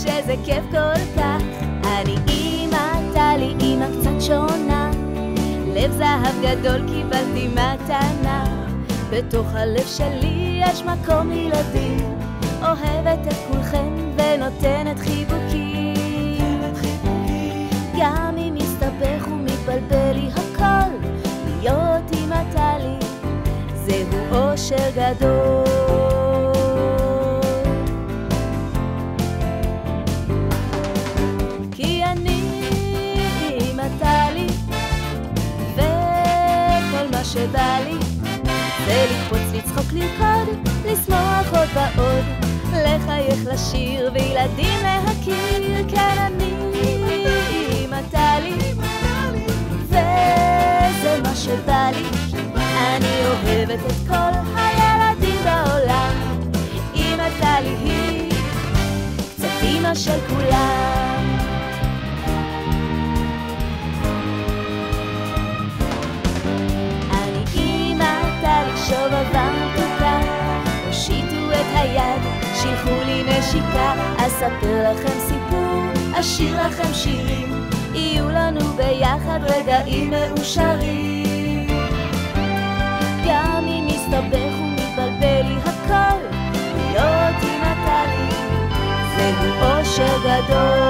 שזה כיף כל כך. אני אמא טלי, אמא קצת שונה, לב זהב גדול קיבלתי מתנה. בתוך הלב שלי יש מקום לילדים, אוהבת את כולכם ונותנת חיבוקים. גם אם מסתבך ומתבלבל לי הכל, להיות אמא טלי זהו אושר גדול. כי אני אמא טלי, וכל מה שבא לי זה לקפוץ, לצחוק, לרקוד, לשמוח עוד ועוד, לחייך, לשיר וילדים להכיר. כן, אני אמא טלי, וזה מה שבא לי. אני אוהבת את כל הילדים בעולם, אמא טלי היא קצת אמא של כולם. אני אמא טלי שובבה מתוקה, הושיטו את היד, שילחו לי נשיקה. אספר לכם סיפור, אשיר לכם שירים, יהיו לנו ביחד רגעים מאושרים. גם אם מסתבך ומתבלבל לי הכל, להיות אמא טלי זהו אושר גדול.